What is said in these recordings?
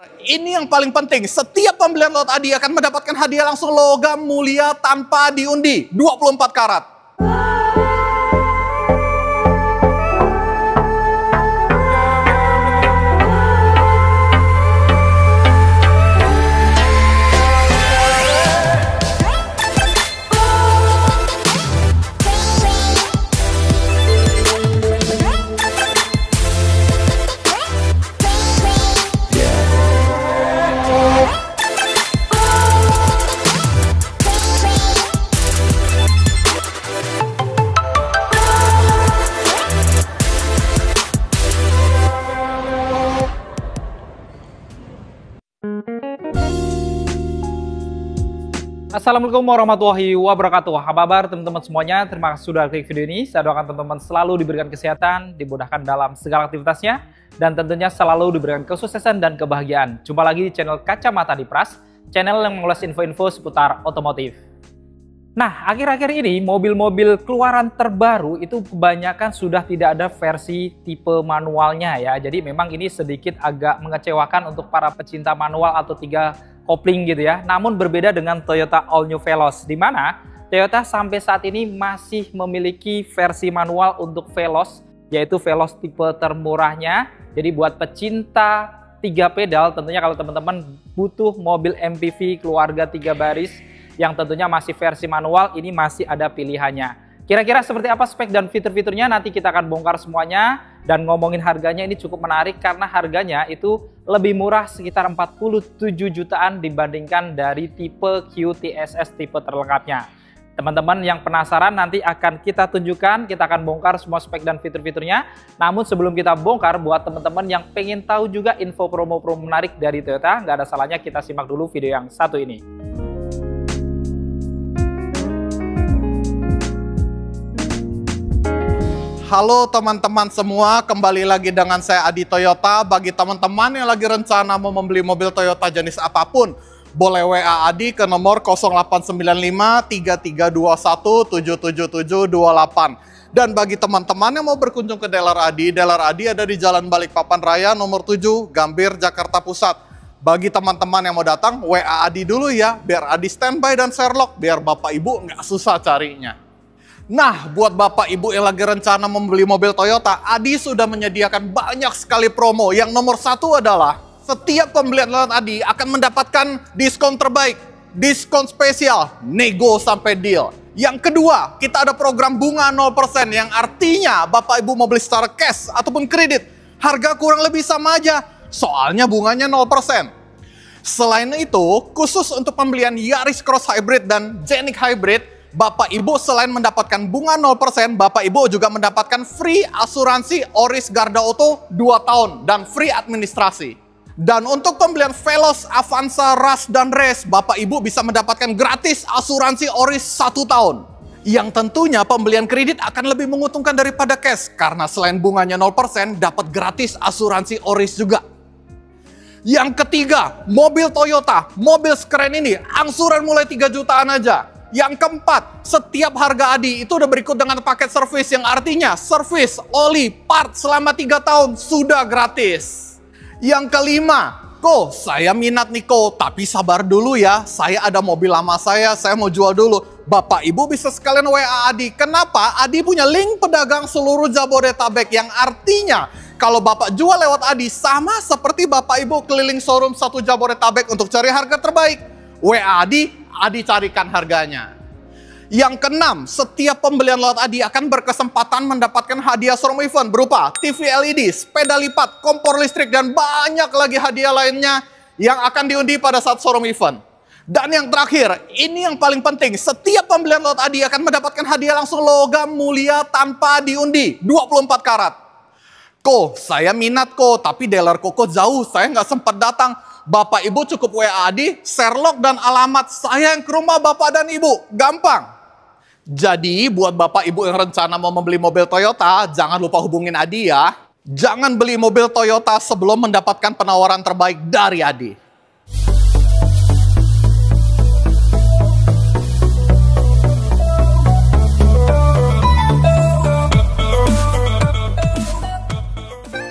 Ini yang paling penting, setiap pembelian lot Adi akan mendapatkan hadiah langsung logam mulia tanpa diundi, 24 karat. Assalamualaikum warahmatullahi wabarakatuh. Apa kabar teman-teman semuanya? Terima kasih sudah klik video ini. Saya doakan teman-teman selalu diberikan kesehatan, dimudahkan dalam segala aktivitasnya, dan tentunya selalu diberikan kesuksesan dan kebahagiaan. Jumpa lagi di channel Kacamata Dipras, channel yang mengulas info-info seputar otomotif. Nah, akhir-akhir ini mobil-mobil keluaran terbaru itu kebanyakan sudah tidak ada versi tipe manualnya ya. Jadi memang ini sedikit agak mengecewakan untuk para pecinta manual atau 3 kopling gitu ya. Namun berbeda dengan Toyota All New Veloz, di mana Toyota sampai saat ini masih memiliki versi manual untuk Veloz, yaitu Veloz tipe termurahnya. Jadi buat pecinta 3 pedal, tentunya kalau teman-teman butuh mobil MPV keluarga 3 baris yang tentunya masih versi manual, ini masih ada pilihannya. Kira-kira seperti apa spek dan fitur-fiturnya, nanti kita akan bongkar semuanya. Dan ngomongin harganya, ini cukup menarik karena harganya itu lebih murah sekitar 47 jutaan dibandingkan dari tipe QTSS tipe terlengkapnya. Teman-teman yang penasaran, nanti akan kita tunjukkan, kita akan bongkar semua spek dan fitur-fiturnya. Namun sebelum kita bongkar, buat teman-teman yang pengen tahu juga info promo-promo menarik dari Toyota, nggak ada salahnya kita simak dulu video yang satu ini. Halo teman-teman semua, kembali lagi dengan saya Adi Toyota. Bagi teman-teman yang lagi rencana mau membeli mobil Toyota jenis apapun, boleh WA Adi ke nomor 0895 3321 77728. Dan bagi teman-teman yang mau berkunjung ke dealer Adi ada di Jalan Balikpapan Raya nomor 7, Gambir, Jakarta Pusat. Bagi teman-teman yang mau datang, WA Adi dulu ya, biar Adi standby dan Sherlock, biar Bapak Ibu nggak susah carinya. Nah, buat Bapak Ibu yang lagi rencana membeli mobil Toyota, Adi sudah menyediakan banyak sekali promo. Yang nomor 1 adalah setiap pembelian lot Adi akan mendapatkan diskon terbaik, diskon spesial, nego sampai deal. Yang kedua, kita ada program bunga 0% yang artinya Bapak Ibu mau beli secara cash ataupun kredit, harga kurang lebih sama aja, soalnya bunganya 0%. Selain itu, khusus untuk pembelian Yaris Cross Hybrid dan Jenik Hybrid, Bapak Ibu selain mendapatkan bunga 0%, Bapak Ibu juga mendapatkan free asuransi Oris Garda Auto 2 tahun dan free administrasi. Dan untuk pembelian Veloz, Avanza, Rush, dan Race, Bapak Ibu bisa mendapatkan gratis asuransi Oris 1 tahun. Yang tentunya pembelian kredit akan lebih menguntungkan daripada cash, karena selain bunganya 0%, dapat gratis asuransi Oris juga. Yang ketiga, mobil Toyota, mobil sekeren ini, angsuran mulai 3 jutaan aja. Yang keempat, setiap harga Adi itu udah berikut dengan paket servis yang artinya servis, oli, part selama 3 tahun sudah gratis. Yang kelima, saya minat nih tapi sabar dulu ya, saya ada mobil lama saya mau jual dulu. Bapak Ibu bisa sekalian WA Adi. Kenapa? Adi punya link pedagang seluruh Jabodetabek yang artinya kalau Bapak jual lewat Adi sama seperti Bapak Ibu keliling showroom 1 Jabodetabek untuk cari harga terbaik. WA Adi carikan harganya. Yang keenam, setiap pembelian lot Adi akan berkesempatan mendapatkan hadiah showroom event berupa TV LED, sepeda lipat, kompor listrik, dan banyak lagi hadiah lainnya yang akan diundi pada saat showroom event. Dan yang terakhir, ini yang paling penting, setiap pembelian lot Adi akan mendapatkan hadiah langsung logam mulia tanpa diundi, 24 karat. Saya minat tapi dealer kok jauh, saya nggak sempat datang. Bapak Ibu cukup WA Adi, Sherlock, dan alamat saya yang ke rumah Bapak dan Ibu. Gampang. Jadi buat Bapak Ibu yang rencana mau membeli mobil Toyota, jangan lupa hubungin Adi ya. Jangan beli mobil Toyota sebelum mendapatkan penawaran terbaik dari Adi.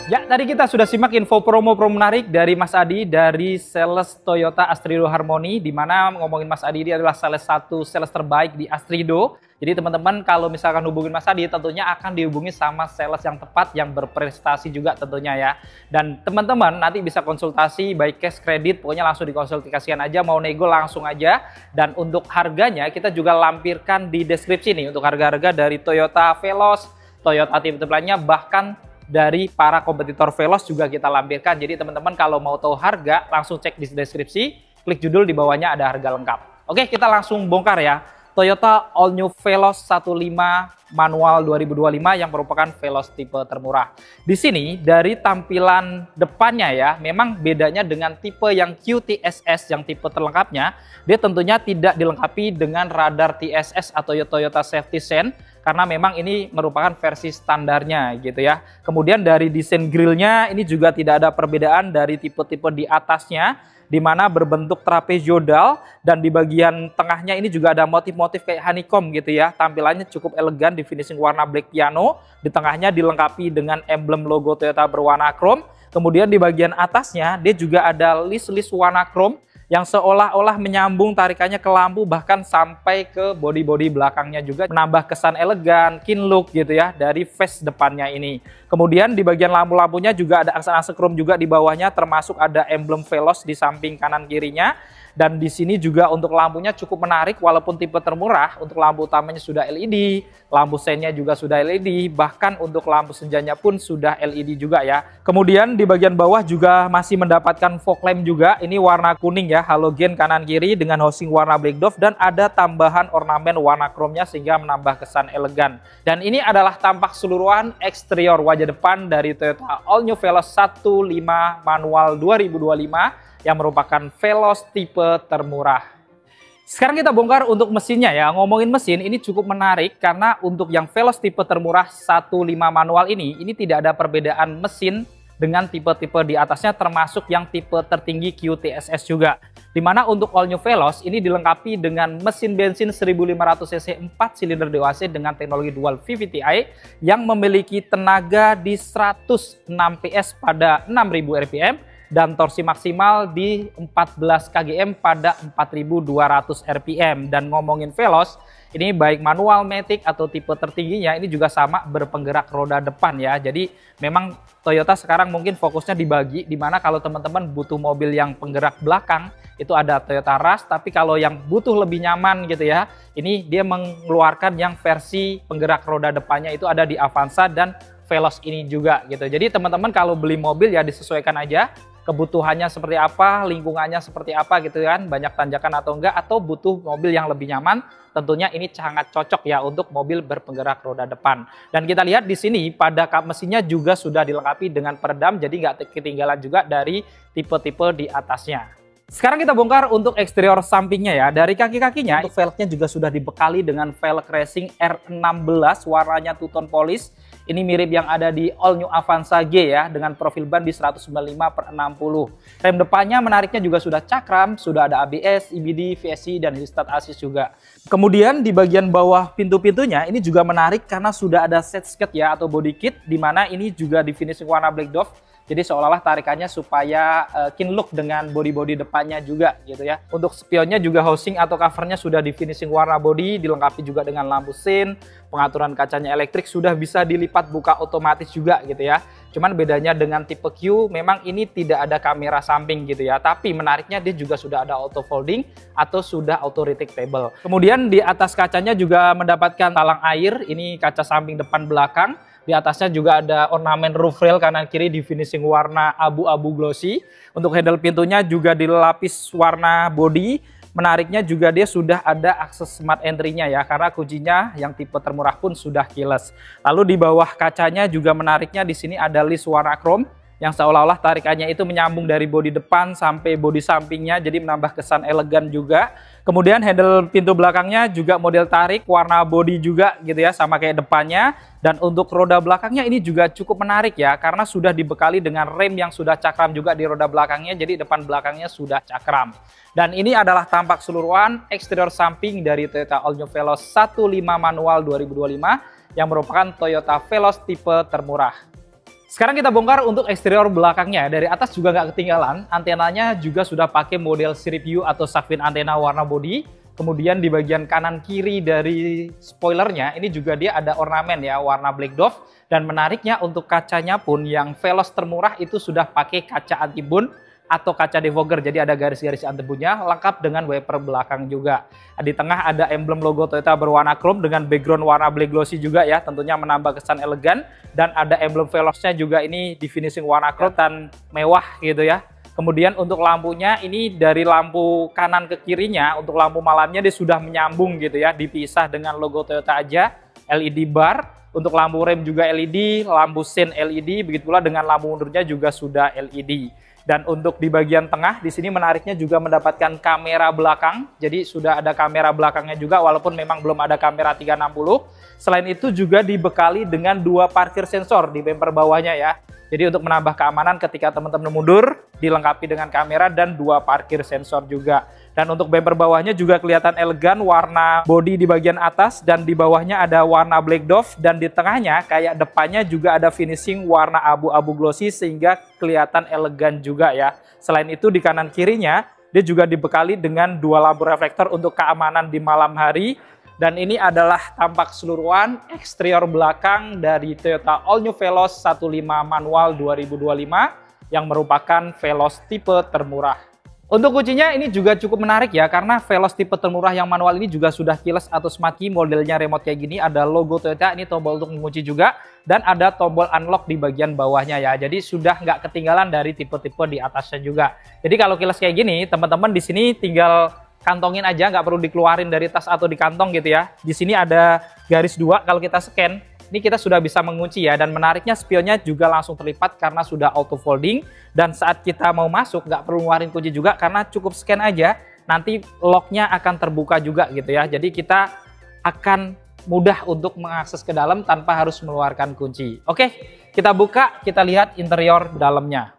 Ya, tadi kita sudah simak info promo-promo menarik dari Mas Adi dari sales Toyota Astrido Harmony, di mana ngomongin Mas Adi ini adalah salah satu sales terbaik di Astrido. Jadi teman-teman kalau misalkan hubungin Mas Adi tentunya akan dihubungi sama sales yang tepat, yang berprestasi juga tentunya ya. Dan teman-teman nanti bisa konsultasi baik cash kredit, pokoknya langsung dikonsultasikan aja, mau nego langsung aja. Dan untuk harganya kita juga lampirkan di deskripsi nih untuk harga-harga dari Toyota Veloz, Toyota tipe-tipe lainnya, bahkan dari para kompetitor Veloz juga kita lampirkan. Jadi teman-teman kalau mau tahu harga langsung cek di deskripsi, klik judul di bawahnya ada harga lengkap. Oke, kita langsung bongkar ya. Toyota All New Veloz 15 manual 2025 yang merupakan Veloz tipe termurah. Di sini dari tampilan depannya ya, memang bedanya dengan tipe yang QTSS yang tipe terlengkapnya, dia tentunya tidak dilengkapi dengan radar TSS atau Toyota Safety Sense, karena memang ini merupakan versi standarnya gitu ya. Kemudian dari desain grillnya ini juga tidak ada perbedaan dari tipe-tipe di atasnya, di mana berbentuk trapezodal, dan di bagian tengahnya ini juga ada motif-motif kayak honeycomb gitu ya. Tampilannya cukup elegan di finishing warna black piano, di tengahnya dilengkapi dengan emblem logo Toyota berwarna chrome. Kemudian di bagian atasnya dia juga ada list-list warna chrome yang seolah-olah menyambung tarikannya ke lampu, bahkan sampai ke bodi-bodi belakangnya juga, menambah kesan elegan, clean look gitu ya dari face depannya ini. Kemudian di bagian lampu-lampunya juga ada aksen-aksen chrome juga di bawahnya, termasuk ada emblem Veloz di samping kanan kirinya. Dan di sini juga untuk lampunya cukup menarik, walaupun tipe termurah, untuk lampu utamanya sudah LED, lampu seinnya juga sudah LED, bahkan untuk lampu senjanya pun sudah LED juga ya. Kemudian di bagian bawah juga masih mendapatkan fog lamp juga, ini warna kuning ya, halogen kanan kiri dengan housing warna black dove, dan ada tambahan ornamen warna chrome-nya sehingga menambah kesan elegan. Dan ini adalah tampak keseluruhan eksterior wajah depan dari Toyota All New Veloz 15 manual 2025 yang merupakan Veloz tipe termurah. Sekarang kita bongkar untuk mesinnya ya. Ngomongin mesin ini cukup menarik karena untuk yang Veloz tipe termurah 15 manual ini tidak ada perbedaan mesin dengan tipe-tipe di atasnya, termasuk yang tipe tertinggi QTSS juga. Dimana untuk All New Veloz ini dilengkapi dengan mesin bensin 1500 cc 4 silinder DOHC dengan teknologi dual VVT-i yang memiliki tenaga di 106 PS pada 6000 rpm dan torsi maksimal di 14 kgm pada 4200 rpm. Dan ngomongin Veloz, ini baik manual, matic atau tipe tertingginya ini juga sama berpenggerak roda depan ya. Jadi memang Toyota sekarang mungkin fokusnya dibagi, dimana kalau teman-teman butuh mobil yang penggerak belakang itu ada Toyota Rush, tapi kalau yang butuh lebih nyaman gitu ya, ini dia mengeluarkan yang versi penggerak roda depannya itu ada di Avanza dan Veloz ini juga gitu. Jadi teman-teman kalau beli mobil ya disesuaikan aja kebutuhannya seperti apa, lingkungannya seperti apa gitu kan, banyak tanjakan atau enggak, atau butuh mobil yang lebih nyaman, tentunya ini sangat cocok ya untuk mobil berpenggerak roda depan. Dan kita lihat di sini pada kap mesinnya juga sudah dilengkapi dengan peredam, jadi nggak ketinggalan juga dari tipe-tipe di atasnya. Sekarang kita bongkar untuk eksterior sampingnya ya. Dari kaki-kakinya, untuk velgnya juga sudah dibekali dengan velg racing R16 warnanya two tone polish. Ini mirip yang ada di All New Avanza G ya, dengan profil ban di 195/60. Rem depannya menariknya juga sudah cakram, sudah ada ABS, EBD, VSC, dan hill start assist juga. Kemudian di bagian bawah pintu-pintunya ini juga menarik karena sudah ada set skirt ya atau body kit, di mana ini juga di finishing warna black dove. Jadi seolah-olah tarikannya supaya clean look dengan body-body depannya juga gitu ya. Untuk spionnya juga housing atau covernya sudah di finishing warna body, dilengkapi juga dengan lampu sin, pengaturan kacanya elektrik, sudah bisa dilipat buka otomatis juga gitu ya. Cuman bedanya dengan tipe Q, memang ini tidak ada kamera samping gitu ya. Tapi menariknya dia juga sudah ada auto folding atau sudah auto retractable. Kemudian di atas kacanya juga mendapatkan talang air, ini kaca samping depan belakang. Di atasnya juga ada ornamen roof rail kanan kiri di finishing warna abu-abu glossy. Untuk handle pintunya juga dilapis warna body. Menariknya juga dia sudah ada akses smart entry-nya ya, karena kuncinya yang tipe termurah pun sudah keyless. Lalu di bawah kacanya juga menariknya di sini ada list warna chrome yang seolah-olah tarikannya itu menyambung dari bodi depan sampai bodi sampingnya, jadi menambah kesan elegan juga. Kemudian handle pintu belakangnya juga model tarik warna bodi juga gitu ya, sama kayak depannya. Dan untuk roda belakangnya ini juga cukup menarik ya, karena sudah dibekali dengan rem yang sudah cakram juga di roda belakangnya, jadi depan belakangnya sudah cakram. Dan ini adalah tampak keseluruhan eksterior samping dari Toyota All New Veloz 15 manual 2025 yang merupakan Toyota Veloz tipe termurah. Sekarang kita bongkar untuk eksterior belakangnya. Dari atas juga nggak ketinggalan, antenanya juga sudah pakai model sirip view atau shark fin antena warna body. Kemudian di bagian kanan kiri dari spoilernya, ini juga dia ada ornamen ya, warna black dove. Dan menariknya untuk kacanya pun yang Veloz termurah itu sudah pakai kaca anti-bun atau kaca defogger, jadi ada garis-garis anti-bunnya, lengkap dengan wiper belakang juga. Di tengah ada emblem logo Toyota berwarna chrome dengan background warna black glossy juga ya, tentunya menambah kesan elegan. Dan ada emblem Veloznya juga ini di finishing warna chrome dan mewah gitu ya. Kemudian untuk lampunya ini dari lampu kanan ke kirinya, untuk lampu malamnya dia sudah menyambung gitu ya, dipisah dengan logo Toyota aja, LED bar. Untuk lampu rem juga LED, lampu sein LED, begitu pula dengan lampu mundurnya juga sudah LED. Dan untuk di bagian tengah, di sini menariknya juga mendapatkan kamera belakang. Jadi sudah ada kamera belakangnya juga, walaupun memang belum ada kamera 360. Selain itu juga dibekali dengan 2 parkir sensor di bumper bawahnya ya. Jadi untuk menambah keamanan ketika teman-teman mundur, dilengkapi dengan kamera dan 2 parkir sensor juga. Dan untuk bumper bawahnya juga kelihatan elegan, warna bodi di bagian atas dan di bawahnya ada warna black dove, dan di tengahnya kayak depannya juga ada finishing warna abu-abu glossy sehingga kelihatan elegan juga ya. Selain itu di kanan kirinya dia juga dibekali dengan 2 lampu reflektor untuk keamanan di malam hari. Dan ini adalah tampak keseluruhan eksterior belakang dari Toyota All New Veloz 15 manual 2025 yang merupakan Veloz tipe termurah. Untuk kuncinya ini juga cukup menarik ya, karena Veloz tipe termurah yang manual ini juga sudah keyless atau smart key, modelnya remote kayak gini, ada logo Toyota, ini tombol untuk mengunci juga, dan ada tombol unlock di bagian bawahnya ya. Jadi sudah nggak ketinggalan dari tipe-tipe di atasnya juga. Jadi kalau keyless kayak gini, teman-teman di sini tinggal kantongin aja, nggak perlu dikeluarin dari tas atau di kantong gitu ya. Di sini ada garis 2, kalau kita scan, ini kita sudah bisa mengunci ya. Dan menariknya spionnya juga langsung terlipat karena sudah auto folding. Dan saat kita mau masuk, nggak perlu ngeluarin kunci juga karena cukup scan aja. Nanti locknya akan terbuka juga gitu ya. Jadi kita akan mudah untuk mengakses ke dalam tanpa harus mengeluarkan kunci. Oke, kita buka, kita lihat interior dalamnya.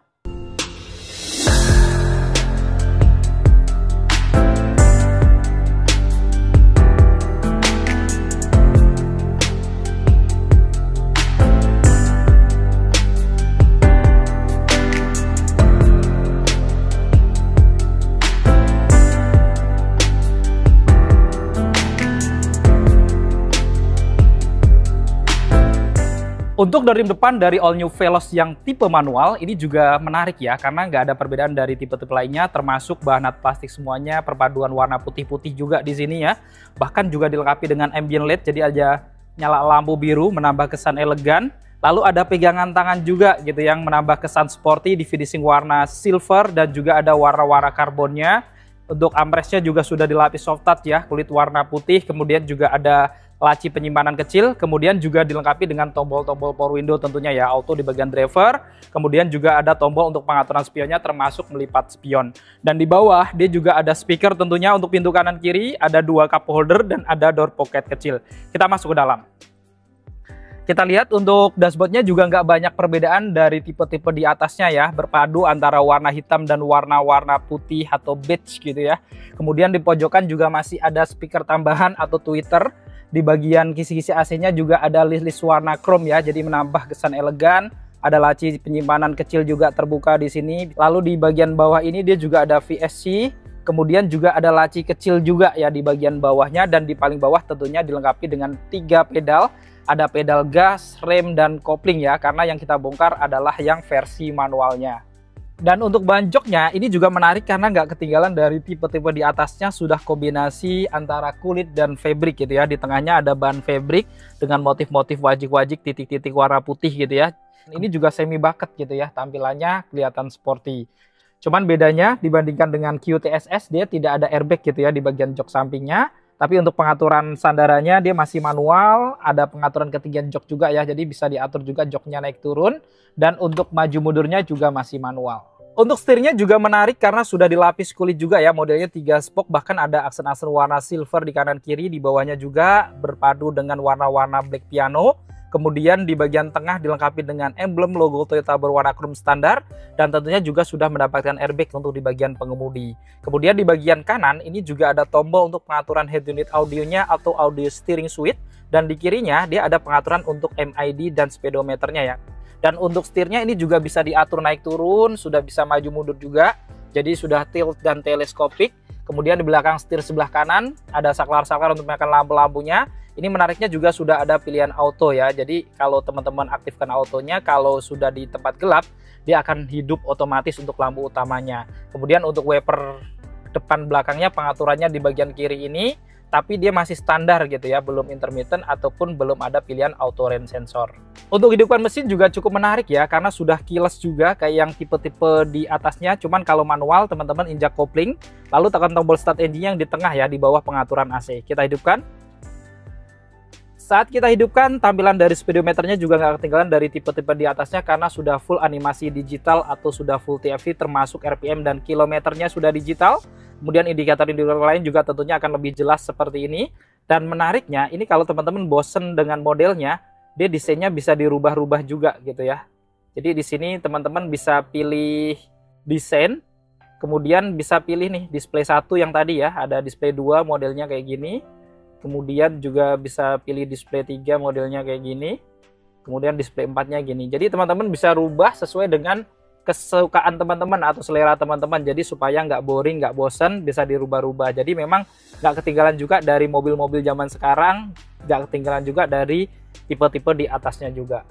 Untuk dari depan dari All New Veloz yang tipe manual ini juga menarik ya, karena nggak ada perbedaan dari tipe-tipe lainnya, termasuk bahan plastik semuanya, perpaduan warna putih-putih juga di sini ya. Bahkan juga dilengkapi dengan ambient LED, jadi aja nyala lampu biru menambah kesan elegan. Lalu ada pegangan tangan juga gitu yang menambah kesan sporty di finishing warna silver dan juga ada warna-warna karbonnya. Untuk armrestnya juga sudah dilapis soft touch ya, kulit warna putih, kemudian juga ada laci penyimpanan kecil, kemudian juga dilengkapi dengan tombol-tombol power window tentunya ya, auto di bagian driver, kemudian juga ada tombol untuk pengaturan spionnya termasuk melipat spion. Dan di bawah dia juga ada speaker tentunya untuk pintu kanan kiri, ada 2 cup holder dan ada door pocket kecil. Kita masuk ke dalam. Kita lihat untuk dashboardnya juga nggak banyak perbedaan dari tipe-tipe di atasnya ya, berpadu antara warna hitam dan warna-warna putih atau beige gitu ya. Kemudian di pojokan juga masih ada speaker tambahan atau tweeter. Di bagian kisi-kisi AC-nya juga ada list-list warna chrome ya, jadi menambah kesan elegan. Ada laci penyimpanan kecil juga terbuka di sini. Lalu di bagian bawah ini dia juga ada VSC. Kemudian juga ada laci kecil juga ya di bagian bawahnya, dan di paling bawah tentunya dilengkapi dengan 3 pedal. Ada pedal gas, rem, dan kopling ya, karena yang kita bongkar adalah yang versi manualnya. Dan untuk bahan joknya ini juga menarik karena nggak ketinggalan dari tipe-tipe di atasnya, sudah kombinasi antara kulit dan fabric gitu ya. Di tengahnya ada bahan fabric dengan motif-motif wajik-wajik, titik-titik warna putih gitu ya. Ini juga semi bucket gitu ya, tampilannya kelihatan sporty. Cuman bedanya dibandingkan dengan QTSS, dia tidak ada airbag gitu ya di bagian jok sampingnya. Tapi untuk pengaturan sandarannya dia masih manual, ada pengaturan ketinggian jok juga ya, jadi bisa diatur juga joknya naik turun. Dan untuk maju mundurnya juga masih manual. Untuk setirnya juga menarik karena sudah dilapis kulit juga ya, modelnya 3 spoke, bahkan ada aksen-aksen warna silver di kanan kiri, di bawahnya juga berpadu dengan warna-warna black piano. Kemudian di bagian tengah dilengkapi dengan emblem logo Toyota berwarna chrome standar, dan tentunya juga sudah mendapatkan airbag untuk di bagian pengemudi. Kemudian di bagian kanan ini juga ada tombol untuk pengaturan head unit audionya atau audio steering suite, dan di kirinya dia ada pengaturan untuk MID dan speedometernya ya. Dan untuk setirnya ini juga bisa diatur naik turun, sudah bisa maju mundur juga. Jadi sudah tilt dan teleskopik. Kemudian di belakang setir sebelah kanan ada saklar-saklar untuk menyalakan lampu-lampunya. Ini menariknya juga sudah ada pilihan auto ya. Jadi kalau teman-teman aktifkan autonya, kalau sudah di tempat gelap, dia akan hidup otomatis untuk lampu utamanya. Kemudian untuk wiper depan belakangnya pengaturannya di bagian kiri ini, tapi dia masih standar gitu ya, belum intermittent ataupun belum ada pilihan auto rain sensor. Untuk hidupkan mesin juga cukup menarik ya, karena sudah keyless juga kayak yang tipe-tipe di atasnya. Cuman kalau manual teman-teman injak kopling, lalu tekan tombol start engine yang di tengah ya, di bawah pengaturan AC. Kita hidupkan. Saat kita hidupkan, tampilan dari speedometernya juga nggak ketinggalan dari tipe-tipe di atasnya karena sudah full animasi digital atau sudah full TFT, termasuk RPM dan kilometernya sudah digital. Kemudian indikator-indikator lain juga tentunya akan lebih jelas seperti ini. Dan menariknya, ini kalau teman-teman bosen dengan modelnya, dia desainnya bisa dirubah-rubah juga gitu ya. Jadi di sini teman-teman bisa pilih desain, kemudian bisa pilih nih display 1 yang tadi ya, ada display 2 modelnya kayak gini. Kemudian juga bisa pilih display 3 modelnya kayak gini. Kemudian display 4-nya gini. Jadi teman-teman bisa rubah sesuai dengan kesukaan teman-teman atau selera teman-teman. Jadi supaya nggak boring, nggak bosan, bisa dirubah-rubah. Jadi memang nggak ketinggalan juga dari mobil-mobil zaman sekarang, nggak ketinggalan juga dari tipe-tipe di atasnya juga.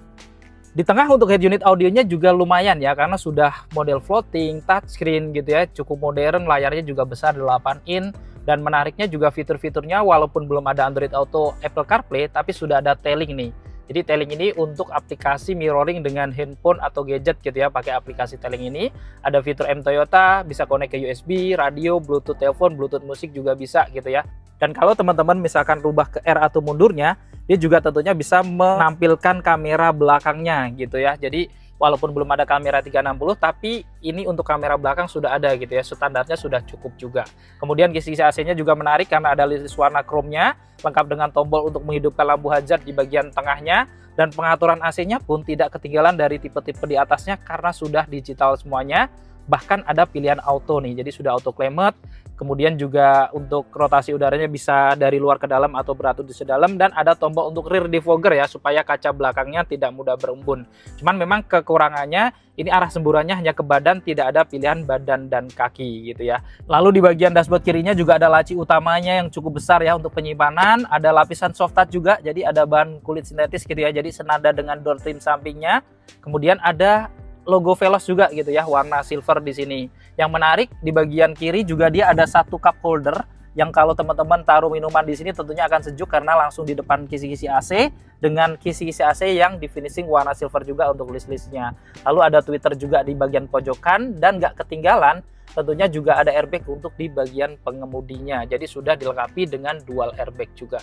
Di tengah untuk head unit audionya juga lumayan ya, karena sudah model floating, touchscreen gitu ya, cukup modern, layarnya juga besar 8 in. Dan menariknya juga fitur-fiturnya walaupun belum ada Android Auto, Apple CarPlay, tapi sudah ada tailing nih. Jadi tailing ini untuk aplikasi mirroring dengan handphone atau gadget gitu ya, pakai aplikasi tailing ini. Ada fitur M Toyota, bisa connect ke USB, radio, Bluetooth telepon, Bluetooth musik juga bisa gitu ya. Dan kalau teman-teman misalkan rubah ke R atau mundurnya, dia juga tentunya bisa menampilkan kamera belakangnya gitu ya. Jadi walaupun belum ada kamera 360, tapi ini untuk kamera belakang sudah ada gitu ya, standarnya sudah cukup juga. Kemudian kisi-kisi AC-nya juga menarik karena ada list warna chrome-nya, lengkap dengan tombol untuk menghidupkan lampu hazard di bagian tengahnya, dan pengaturan AC-nya pun tidak ketinggalan dari tipe-tipe di atasnya karena sudah digital semuanya. Bahkan ada pilihan auto nih, jadi sudah auto climate. Kemudian juga untuk rotasi udaranya bisa dari luar ke dalam atau beratur di sedalam, dan ada tombol untuk rear defogger ya, supaya kaca belakangnya tidak mudah berembun. Cuman memang kekurangannya ini arah semburannya hanya ke badan, tidak ada pilihan badan dan kaki gitu ya. Lalu di bagian dashboard kirinya juga ada laci utamanya yang cukup besar ya untuk penyimpanan, ada lapisan soft touch juga, jadi ada bahan kulit sintetis gitu ya, jadi senada dengan door trim sampingnya. Kemudian ada logo Veloz juga gitu ya, warna silver di sini. Yang menarik di bagian kiri juga dia ada satu cup holder yang kalau teman-teman taruh minuman di sini tentunya akan sejuk karena langsung di depan kisi-kisi AC dengan kisi-kisi AC yang di finishing warna silver juga untuk list-listnya. Lalu ada tweeter juga di bagian pojokan, dan nggak ketinggalan tentunya juga ada airbag untuk di bagian pengemudinya. Jadi sudah dilengkapi dengan dual airbag juga.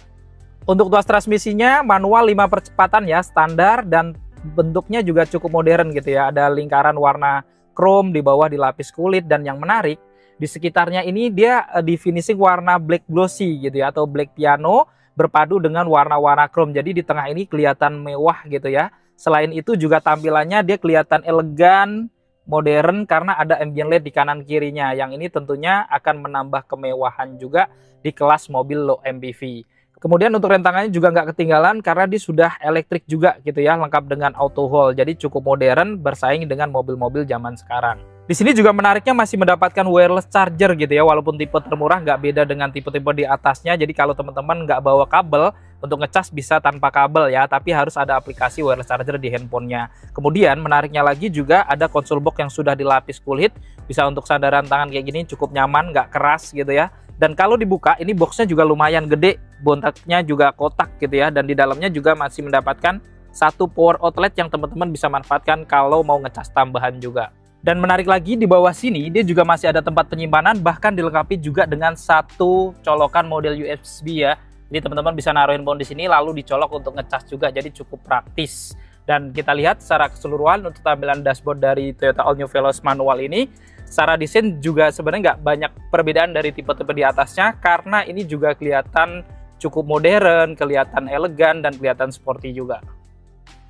Untuk tuas transmisinya manual 5 percepatan ya, standar, dan bentuknya juga cukup modern gitu ya. Ada lingkaran warna chrome, di bawah dilapis kulit, dan yang menarik di sekitarnya ini dia di finishing warna black glossy gitu ya, atau black piano berpadu dengan warna-warna chrome. Jadi di tengah ini kelihatan mewah gitu ya. Selain itu juga tampilannya dia kelihatan elegan, modern karena ada ambient LED di kanan kirinya. Yang ini tentunya akan menambah kemewahan juga di kelas mobil low MPV. Kemudian untuk rem tangannya juga nggak ketinggalan karena dia sudah elektrik juga gitu ya, lengkap dengan auto hold. Jadi cukup modern bersaing dengan mobil-mobil zaman sekarang. Di sini juga menariknya masih mendapatkan wireless charger gitu ya, walaupun tipe termurah nggak beda dengan tipe-tipe di atasnya. Jadi kalau teman-teman nggak bawa kabel untuk ngecas bisa tanpa kabel ya, tapi harus ada aplikasi wireless charger di handphonenya. Kemudian menariknya lagi juga ada konsol box yang sudah dilapis kulit, bisa untuk sandaran tangan kayak gini, cukup nyaman, nggak keras gitu ya. Dan kalau dibuka ini boxnya juga lumayan gede, bontaknya juga kotak gitu ya, dan di dalamnya juga masih mendapatkan satu power outlet yang teman-teman bisa manfaatkan kalau mau ngecas tambahan juga. Dan menarik lagi di bawah sini dia juga masih ada tempat penyimpanan, bahkan dilengkapi juga dengan satu colokan model USB ya. Jadi teman-teman bisa naruh handphone di sini lalu dicolok untuk ngecas juga, jadi cukup praktis. Dan kita lihat secara keseluruhan untuk tampilan dashboard dari Toyota All New Veloz manual ini, secara desain juga sebenarnya nggak banyak perbedaan dari tipe-tipe di atasnya, karena ini juga kelihatan cukup modern, kelihatan elegan, dan kelihatan sporty juga.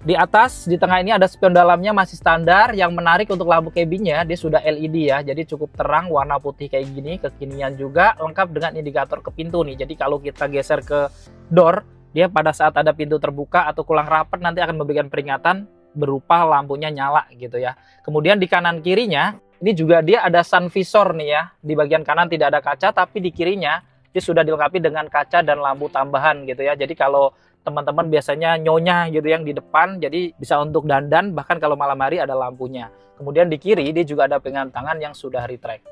Di atas, di tengah ini ada spion dalamnya masih standar. Yang menarik untuk lampu cabinnya, dia sudah LED ya, jadi cukup terang, warna putih kayak gini, kekinian juga, lengkap dengan indikator ke pintu nih. Jadi kalau kita geser ke door, dia pada saat ada pintu terbuka atau kurang rapat nanti akan memberikan peringatan berupa lampunya nyala gitu ya. Kemudian di kanan kirinya ini juga dia ada sun visor nih ya. Di bagian kanan tidak ada kaca, tapi di kirinya dia sudah dilengkapi dengan kaca dan lampu tambahan gitu ya. Jadi kalau teman-teman biasanya nyonya gitu yang di depan, jadi bisa untuk dandan, bahkan kalau malam hari ada lampunya. Kemudian di kiri dia juga ada pegangan tangan yang sudah retract.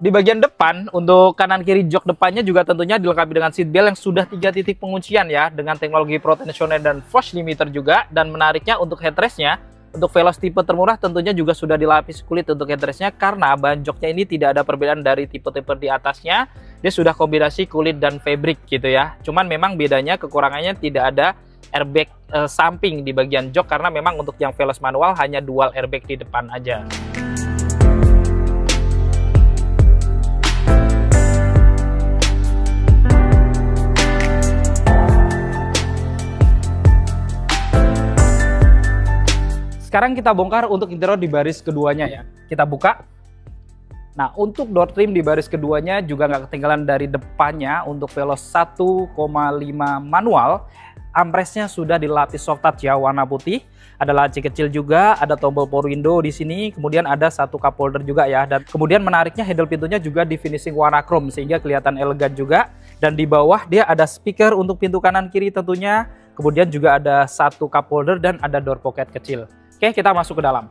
Di bagian depan, untuk kanan kiri jok depannya juga tentunya dilengkapi dengan seat belt yang sudah 3 titik penguncian ya, dengan teknologi Pro Tensioner dan Force Limiter juga. Dan menariknya untuk headrestnya, untuk Veloz tipe termurah tentunya juga sudah dilapis kulit untuk headrestnya, karena bahan joknya ini tidak ada perbedaan dari tipe-tipe di atasnya. Dia sudah kombinasi kulit dan fabric gitu ya. Cuman memang bedanya, kekurangannya tidak ada airbag samping di bagian jok, karena memang untuk yang Veloz manual hanya dual airbag di depan aja. Sekarang kita bongkar untuk interior di baris keduanya ya. Kita buka. Nah, untuk door trim di baris keduanya juga nggak ketinggalan dari depannya. Untuk Veloz 1,5 manual, armrestnya sudah dilapis soft touch ya, warna putih. Ada laci kecil juga, ada tombol power window di sini, kemudian ada satu cup holder juga ya. Dan kemudian menariknya handle pintunya juga di finishing warna chrome sehingga kelihatan elegan juga. Dan di bawah dia ada speaker untuk pintu kanan kiri tentunya. Kemudian juga ada satu cup holder dan ada door pocket kecil. Oke, kita masuk ke dalam.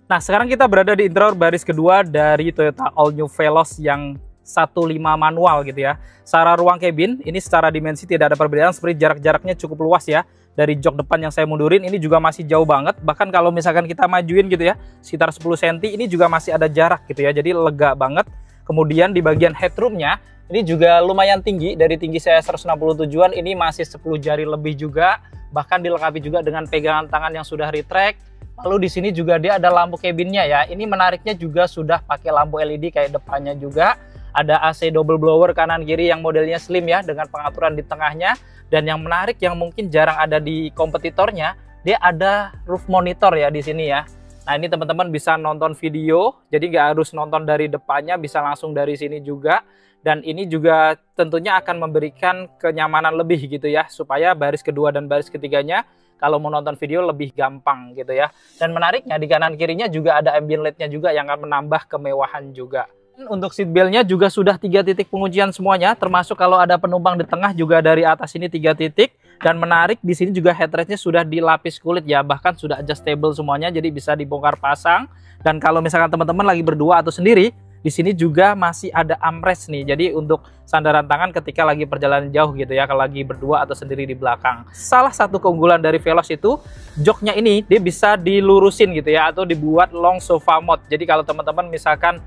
Nah, sekarang kita berada di interior baris kedua dari Toyota All New Veloz yang 1.5 manual gitu ya. Secara ruang cabin, ini secara dimensi tidak ada perbedaan, seperti jarak-jaraknya cukup luas ya. Dari jok depan yang saya mundurin, ini juga masih jauh banget. Bahkan kalau misalkan kita majuin gitu ya, sekitar 10 cm, ini juga masih ada jarak gitu ya. Jadi lega banget. Kemudian di bagian headroomnya, ini juga lumayan tinggi, dari tinggi saya 167-an, ini masih 10 jari lebih juga. Bahkan dilengkapi juga dengan pegangan tangan yang sudah retract. Lalu di sini juga dia ada lampu cabinnya ya. Ini menariknya juga sudah pakai lampu LED kayak depannya juga. Ada AC double blower kanan kiri yang modelnya slim ya, dengan pengaturan di tengahnya. Dan yang menarik yang mungkin jarang ada di kompetitornya, dia ada roof monitor ya di sini ya. Nah, ini teman-teman bisa nonton video, jadi nggak harus nonton dari depannya, bisa langsung dari sini juga. Dan ini juga tentunya akan memberikan kenyamanan lebih gitu ya, supaya baris kedua dan baris ketiganya kalau mau nonton video lebih gampang gitu ya. Dan menariknya di kanan kirinya juga ada ambient LED-nya juga yang akan menambah kemewahan juga. Untuk seat belt-nya juga sudah 3 titik penguncian semuanya, termasuk kalau ada penumpang di tengah juga dari atas ini 3 titik. Dan menarik di sini juga headrestnya sudah dilapis kulit ya, bahkan sudah adjustable semuanya, jadi bisa dibongkar pasang. Dan kalau misalkan teman-teman lagi berdua atau sendiri, di sini juga masih ada armrest nih, jadi untuk sandaran tangan ketika lagi perjalanan jauh gitu ya, kalau lagi berdua atau sendiri di belakang. Salah satu keunggulan dari Veloz itu, joknya ini dia bisa dilurusin gitu ya, atau dibuat long sofa mode. Jadi kalau teman-teman misalkan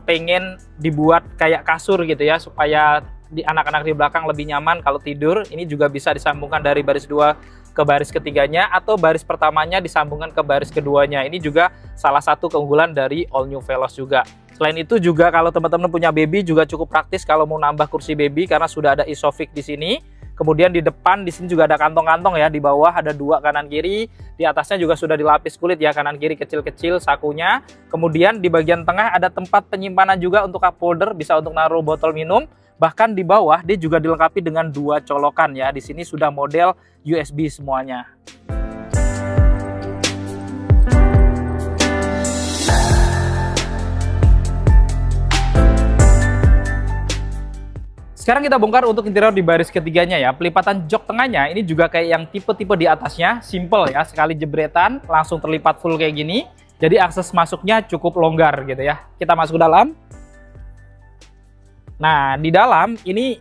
pengen dibuat kayak kasur gitu ya, supaya di anak-anak di belakang lebih nyaman kalau tidur, ini juga bisa disambungkan dari baris 2 ke baris ketiganya, atau baris pertamanya disambungkan ke baris keduanya. Ini juga salah satu keunggulan dari All New Veloz juga. Selain itu juga kalau teman-teman punya baby juga cukup praktis kalau mau nambah kursi baby, karena sudah ada Isofix di sini. Kemudian di depan di sini juga ada kantong-kantong ya, di bawah ada 2 kanan kiri, di atasnya juga sudah dilapis kulit ya, kanan kiri kecil-kecil sakunya. Kemudian di bagian tengah ada tempat penyimpanan juga untuk cup holder, bisa untuk naruh botol minum. Bahkan di bawah dia juga dilengkapi dengan 2 colokan ya. Di sini sudah model USB semuanya. Sekarang kita bongkar untuk interior di baris ketiganya ya. Pelipatan jok tengahnya ini juga kayak yang tipe-tipe di atasnya, simple ya, sekali jebretan langsung terlipat full kayak gini. Jadi akses masuknya cukup longgar gitu ya. Kita masuk ke dalam. Nah, di dalam ini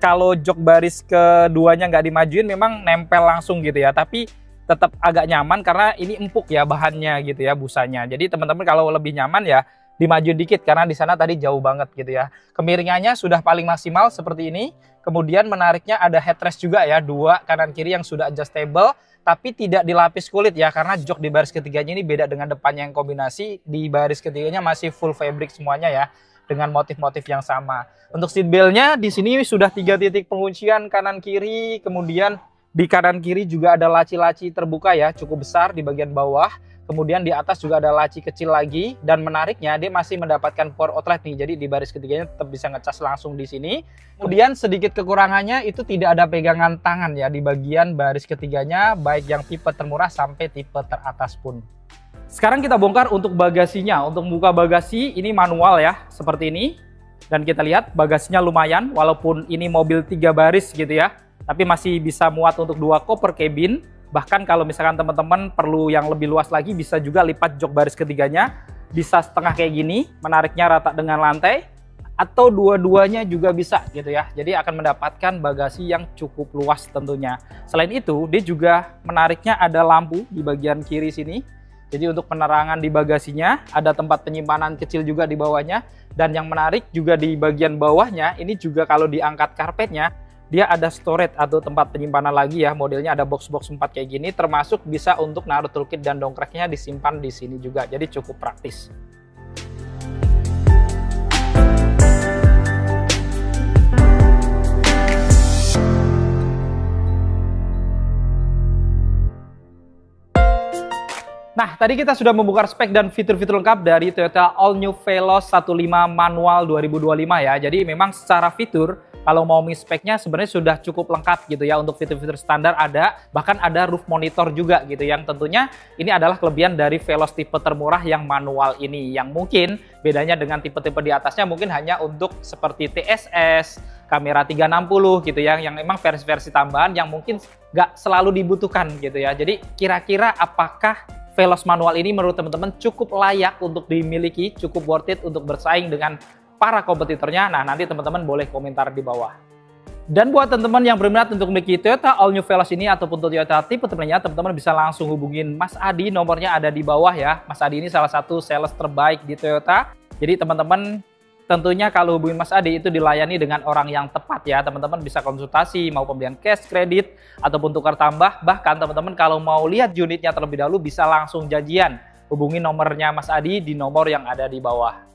kalau jok baris keduanya nggak dimajuin memang nempel langsung gitu ya. Tapi tetap agak nyaman karena ini empuk ya bahannya gitu ya, busanya. Jadi teman-teman kalau lebih nyaman ya dimaju dikit karena di sana tadi jauh banget gitu ya. Kemiringannya sudah paling maksimal seperti ini. Kemudian menariknya ada headrest juga ya, 2 kanan kiri yang sudah adjustable, tapi tidak dilapis kulit ya, karena jok di baris ketiganya ini beda dengan depannya yang kombinasi. Di baris ketiganya masih full fabric semuanya ya, dengan motif-motif yang sama. Untuk seat belt-nya di sini sudah 3 titik penguncian kanan kiri, kemudian di kanan kiri juga ada laci-laci terbuka ya, cukup besar di bagian bawah. Kemudian di atas juga ada laci kecil lagi, dan menariknya dia masih mendapatkan power outlet nih. Jadi di baris ketiganya tetap bisa ngecas langsung di sini. Kemudian sedikit kekurangannya itu tidak ada pegangan tangan ya di bagian baris ketiganya, baik yang tipe termurah sampai tipe teratas pun. Sekarang kita bongkar untuk bagasinya. Untuk membuka bagasi ini manual ya, seperti ini. Dan kita lihat bagasinya lumayan, walaupun ini mobil 3 baris gitu ya, tapi masih bisa muat untuk 2 koper cabin. Bahkan kalau misalkan teman-teman perlu yang lebih luas lagi, bisa juga lipat jok baris ketiganya, bisa setengah kayak gini, menariknya rata dengan lantai, atau dua-duanya juga bisa gitu ya. Jadi akan mendapatkan bagasi yang cukup luas tentunya. Selain itu, dia juga menariknya ada lampu di bagian kiri sini. Jadi untuk penerangan di bagasinya, ada tempat penyimpanan kecil juga di bawahnya. Dan yang menarik juga di bagian bawahnya, ini juga kalau diangkat karpetnya, dia ada storage atau tempat penyimpanan lagi ya. Modelnya ada box-box 4 kayak gini, termasuk bisa untuk naruh toolkit dan dongkraknya disimpan di sini juga. Jadi cukup praktis. Nah, tadi kita sudah membuka spek dan fitur-fitur lengkap dari Toyota All New Veloz 15 manual 2025 ya. Jadi memang secara fitur, kalau mau speknya sebenarnya sudah cukup lengkap gitu ya. Untuk fitur-fitur standar ada, bahkan ada roof monitor juga gitu. Yang tentunya ini adalah kelebihan dari Veloz tipe termurah yang manual ini. Yang mungkin bedanya dengan tipe-tipe di atasnya mungkin hanya untuk seperti TSS, kamera 360 gitu ya. Yang memang versi-versi tambahan yang mungkin nggak selalu dibutuhkan gitu ya. Jadi kira-kira apakah Veloz manual ini menurut teman-teman cukup layak untuk dimiliki, cukup worth it untuk bersaing dengan para kompetitornya? Nah, nanti teman-teman boleh komentar di bawah. Dan buat teman-teman yang berminat untuk memiliki Toyota All New Veloz ini ataupun Toyota tipe lainnya, teman-teman bisa langsung hubungin Mas Adi, nomornya ada di bawah ya. Mas Adi ini salah satu sales terbaik di Toyota. Jadi teman-teman tentunya kalau hubungin Mas Adi itu dilayani dengan orang yang tepat ya. Teman-teman bisa konsultasi, mau pembelian cash, kredit, ataupun tukar tambah. Bahkan teman-teman kalau mau lihat unitnya terlebih dahulu bisa langsung janjian. Hubungi nomornya Mas Adi di nomor yang ada di bawah.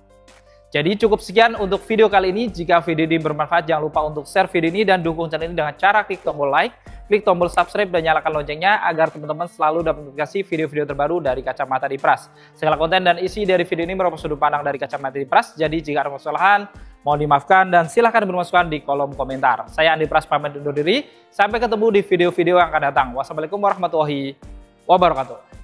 Jadi cukup sekian untuk video kali ini. Jika video ini bermanfaat, jangan lupa untuk share video ini dan dukung channel ini dengan cara klik tombol like, klik tombol subscribe, dan nyalakan loncengnya agar teman-teman selalu dapat notifikasi video-video terbaru dari Kacamata Dipras. Segala konten dan isi dari video ini merupakan sudut pandang dari Kacamata Dipras. Jadi jika ada kesalahan, mohon dimaafkan dan silahkan bermasukan di kolom komentar. Saya Andi Pras pamit undur diri. Sampai ketemu di video-video yang akan datang. Wassalamualaikum warahmatullahi wabarakatuh.